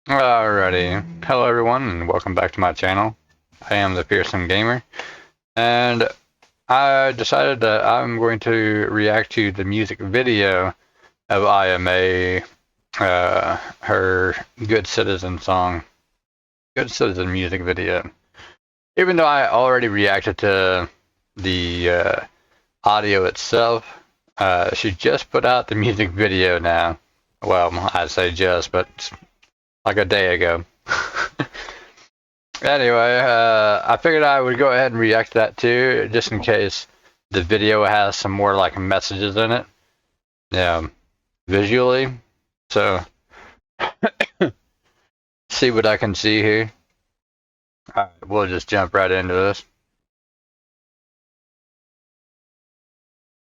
Alrighty, hello everyone and welcome back to my channel. I am the Fearsome Gamer, and I decided that I'm going to react to the music video of Iyah, her Good Citizen song, Good Citizen music video. Even though I already reacted to the audio itself, she just put out the music video now. Well, I'd say just, but like a day ago. Anyway, I figured I would go ahead and react to that too, just in case the video has some more like messages in it. Yeah, visually. So, see what I can see here. Alright, we'll just jump right into this.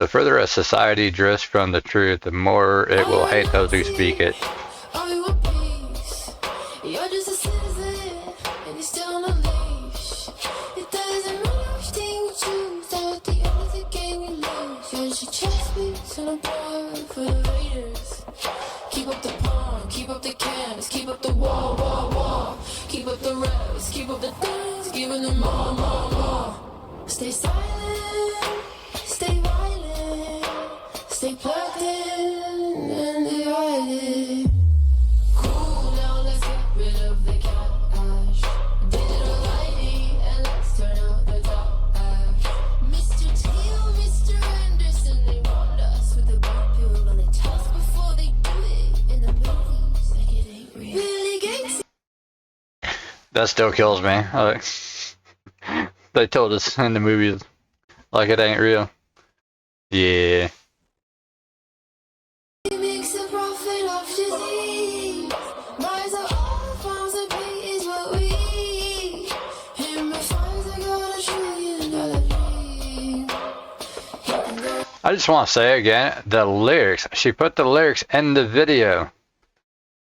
The further a society drifts from the truth, the more it will hate those who speak it. You're just a citizen, and you're still on a leash. It doesn't matter which thing you choose, at the end of the game you lose. You're just a chess piece on a board for the raiders. Keep up the pawn, keep up the cans, keep up the wall. Keep up the reps, keep up the dance, giving them more. Stay silent, stay violent, stay plugged in and divided. That still kills me. They told us in the movies like it ain't real. Yeah. I just want to say again, the lyrics. She put the lyrics in the video.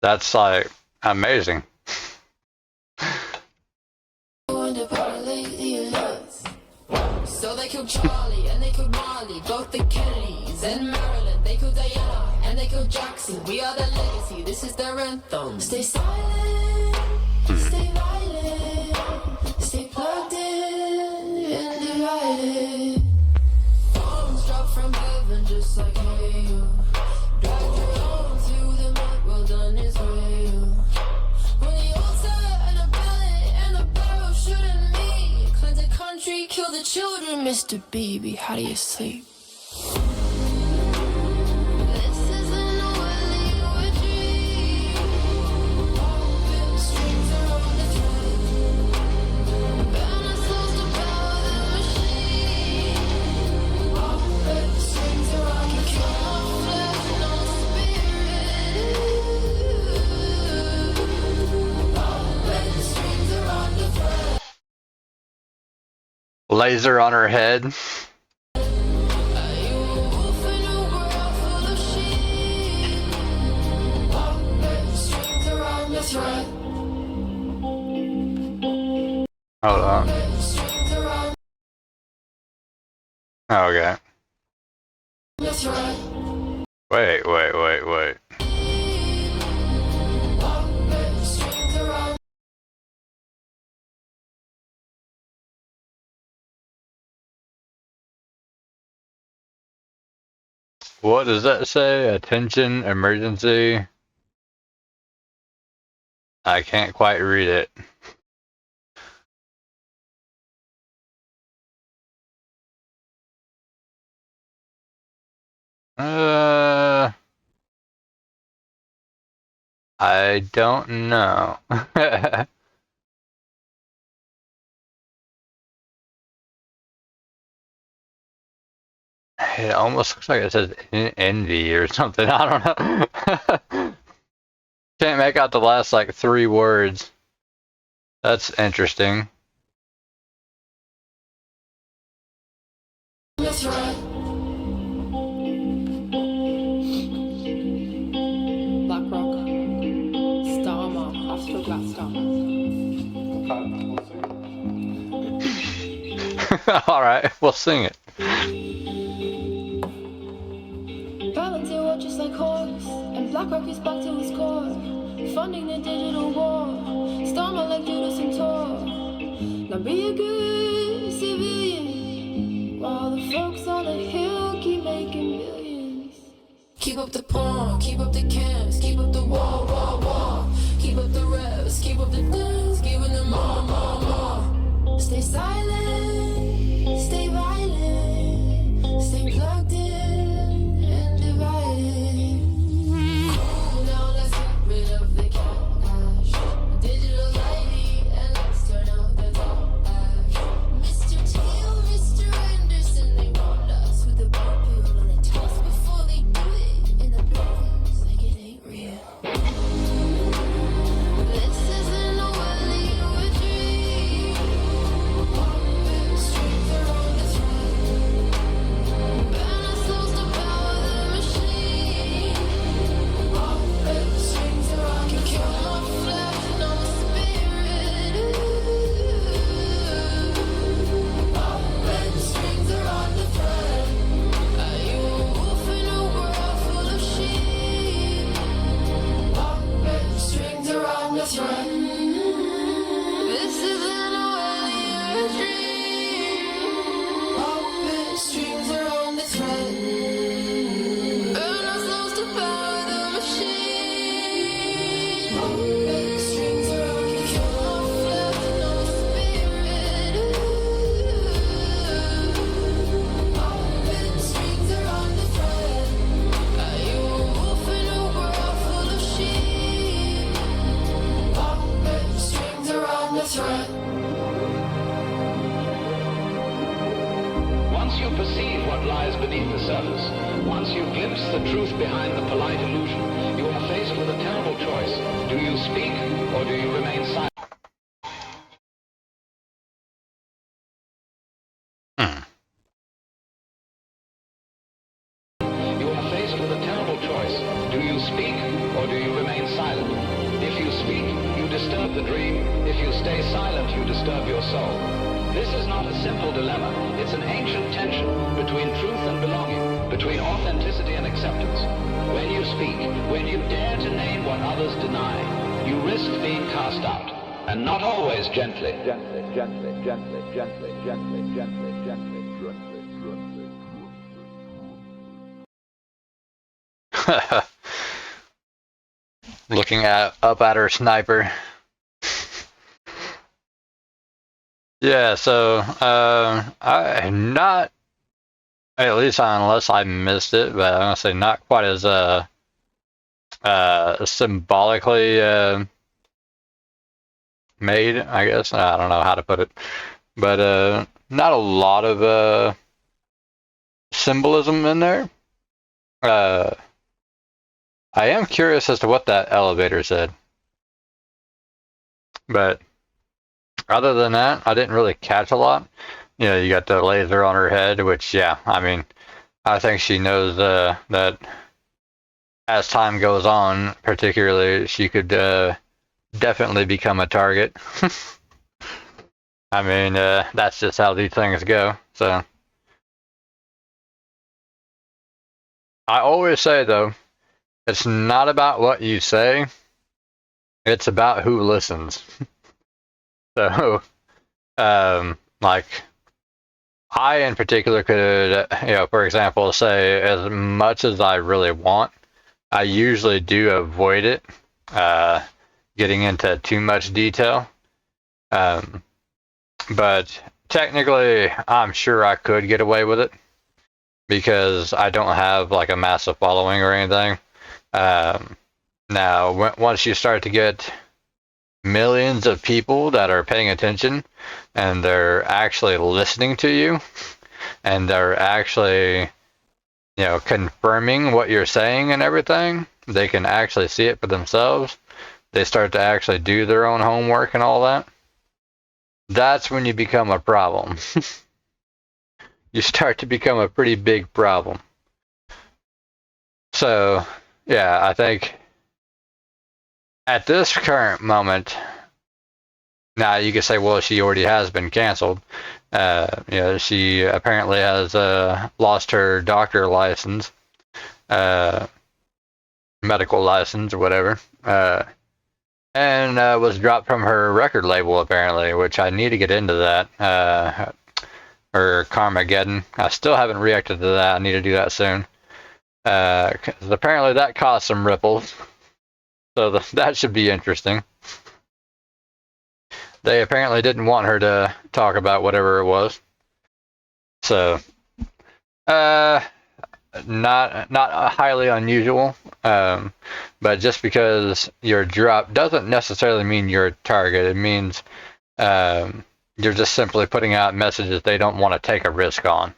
That's like amazing. So they killed Charlie and they killed Marley, both the Kennedys and Marilyn. They killed Diana and they killed Jackson. We are the legacy, this is their anthem. Stay silent, stay violent, stay plugged in and divided. Bombs drop from heaven just like hail. Drag your own through the mud, well done Israel. When the altar and a ballot and a barrel shooting me, cleanse the country, kill the children, Mr. Baby, how do you sleep? Laser on her head. Hold on. Okay. Wait. What does that say? Attention, emergency. I can't quite read it. I don't know. It almost looks like it says envy or something. I don't know. Can't make out the last like 3 words. That's interesting. That's right. Black Rock, Starmer, Hospital Glass Starmer. Alright, we'll sing it. Volunteer just like horse, and Black Rock is back to his core. funding the digital war. Starmer like Judas and Tor. Now be a good civilian while the folks on the hill keep making millions. Keep up the porn, keep up the cams, keep up the wall, wall, wall. Keep up the revs, keep up the dance, giving them more, more, more. Stay silent, stay violent, stay plugged in and divided. Cool down, let's get rid of the cash. Digital ID and let's turn out the trash. Mr. Teal, Mr. Anderson, they want us with the blue pill on the toast before they do it in the blues like it ain't real. This isn't a valley or a dream. Streets are on the thread. Burn us souls to power the machine. Strings are on the kill my flesh and all my spirit. Strings are on the thread. Are you a wolf in a world full of sheep? Strings are on the thread. This isn't a valley or a dream. Strings are on the thread. Burn our souls to power the machine. Strings are on the kill our flesh and our spirit. Strings are on the thread. Are you a wolf in a world full of sheep? Strings are on the thread. Once you perceive what lies beneath the surface, once you glimpse the truth behind the polite illusion, you are faced with a terrible choice. Do you speak or do you remain silent? You are faced with a terrible choice. Do you speak or do you remain silent? If you speak, you disturb the dream. If you stay silent, you disturb your soul. This is not a simple dilemma. It's an ancient tension between truth and belonging, between authenticity and acceptance. When you speak, when you dare to name what others deny, you risk being cast out. And not always gently. Gently, gently, gently, gently, gently, gently, gently, gently, gently. Looking up at her sniper. Yeah, so I'm not, at least unless I missed it, but I'm gonna say not quite as symbolically made, I guess. I don't know how to put it, but not a lot of symbolism in there. I am curious as to what that elevator said, but other than that, I didn't really catch a lot. You know, you got the laser on her head, which, yeah, I mean, I think she knows that as time goes on, particularly, she could definitely become a target. I mean, that's just how these things go. So I always say, though, it's not about what you say, it's about who listens. So, like, I in particular could, you know, for example, say as much as I really want, I usually do avoid it, getting into too much detail. But technically, I'm sure I could get away with it because I don't have like a massive following or anything. Now, once you start to get millions of people that are paying attention and they're actually listening to you and they're actually, you know, confirming what you're saying and everything, they can actually see it for themselves. They start to actually do their own homework and all that. That's when you become a problem. You start to become a pretty big problem. So, yeah, I think at this current moment, now you could say, well, she already has been canceled. You know, she apparently has lost her doctor license, medical license or whatever. and was dropped from her record label apparently, which I need to get into that. Or Carmageddon. I still haven't reacted to that. I need to do that soon. 'Cause apparently that caused some ripples, so that should be interesting. They apparently didn't want her to talk about whatever it was. So, not highly unusual. But just because you're dropped doesn't necessarily mean you're a target. It means you're just simply putting out messages they don't want to take a risk on.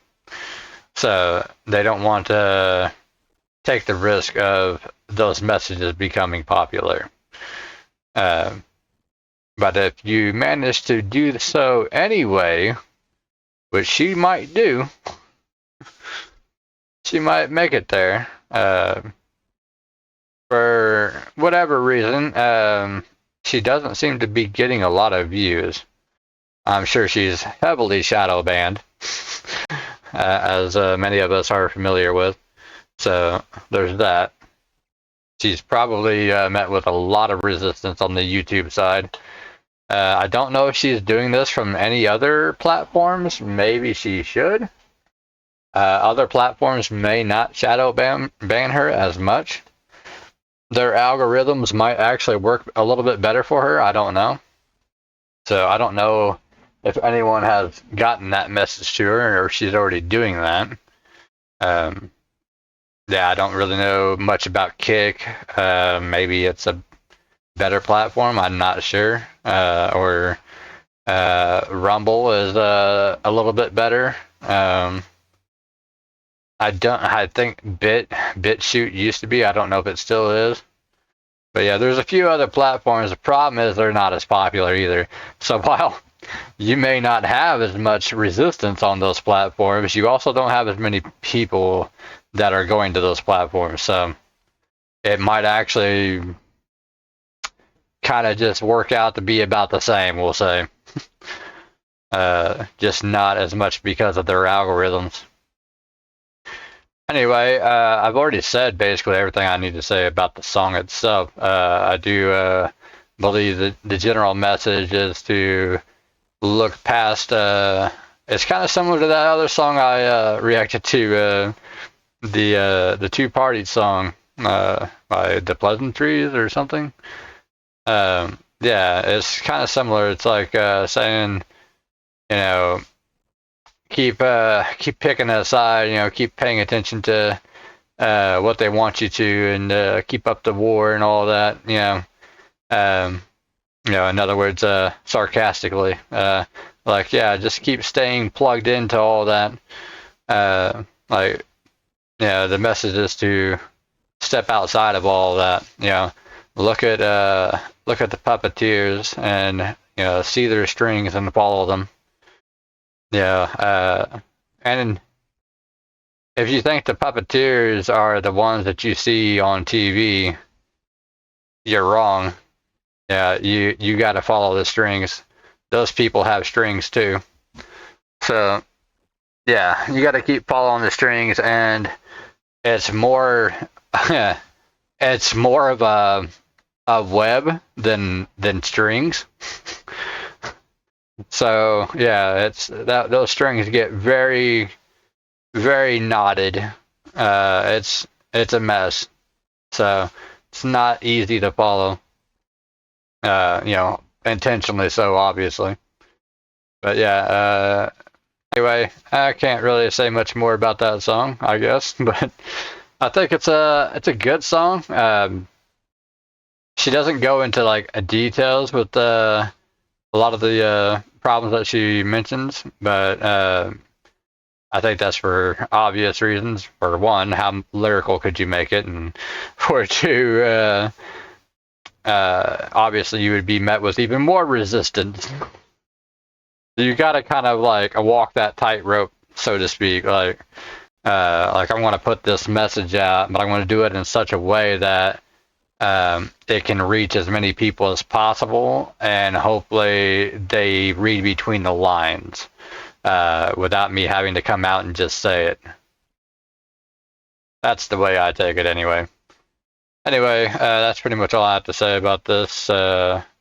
So they don't want to take the risk of those messages becoming popular. But if you manage to do so anyway, which she might do, she might make it there. For whatever reason, she doesn't seem to be getting a lot of views. I'm sure she's heavily shadow banned, as many of us are familiar with. So there's that. She's probably met with a lot of resistance on the YouTube side. I don't know if she's doing this from any other platforms. Maybe she should. Other platforms may not shadow ban her as much. Their algorithms might actually work a little bit better for her. I don't know. So I don't know if anyone has gotten that message to her or if she's already doing that. Yeah, I don't really know much about Kick. Maybe it's a better platform. I'm not sure. Or Rumble is a little bit better. I think BitChute used to be. I don't know if it still is. But yeah, there's a few other platforms. The problem is they're not as popular either. So while you may not have as much resistance on those platforms, you also don't have as many people that are going to those platforms. So it might actually kind of just work out to be about the same, we'll say. Just not as much because of their algorithms. Anyway, I've already said basically everything I need to say about the song itself. I do believe that the general message is to look past. It's kind of similar to that other song I reacted to, the Two-Party song by The Pleasantries or something. Yeah, it's kind of similar. It's like saying, keep picking a side, keep paying attention to what they want you to, and keep up the war and all that. In other words, sarcastically, just keep staying plugged into all that. The message is to step outside of all that. Look at the puppeteers and see their strings and follow them. And if you think the puppeteers are the ones that you see on TV, you're wrong. Yeah, you got to follow the strings. Those people have strings too. So, yeah, you got to keep following the strings, and it's more it's more of a web than strings. So yeah, it's that those strings get very, very knotted. It's a mess. So it's not easy to follow. Intentionally so, obviously. But yeah. Anyway, I can't really say much more about that song, I guess. But I think it's a good song. She doesn't go into details with a lot of the problems that she mentions, but I think that's for obvious reasons. For one, how lyrical could you make it, and for two, obviously you would be met with even more resistance. You got to kind of walk that tightrope, so to speak. I want to put this message out, but I want to do it in such a way that it can reach as many people as possible, and hopefully they read between the lines without me having to come out and just say it. That's the way I take it anyway. Anyway, that's pretty much all I have to say about this.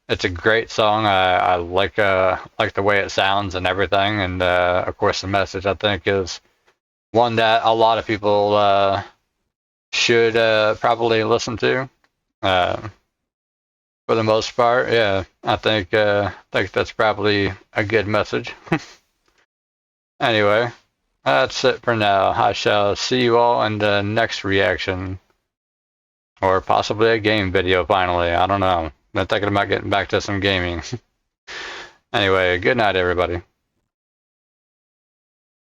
It's a great song. I like the way it sounds and everything, and of course the message I think is one that a lot of people should probably listen to. For the most part, yeah, I think that's probably a good message. Anyway, that's it for now. I shall see you all in the next reaction. Or possibly a game video finally. I don't know. I'm thinking about getting back to some gaming. Anyway, good night, everybody.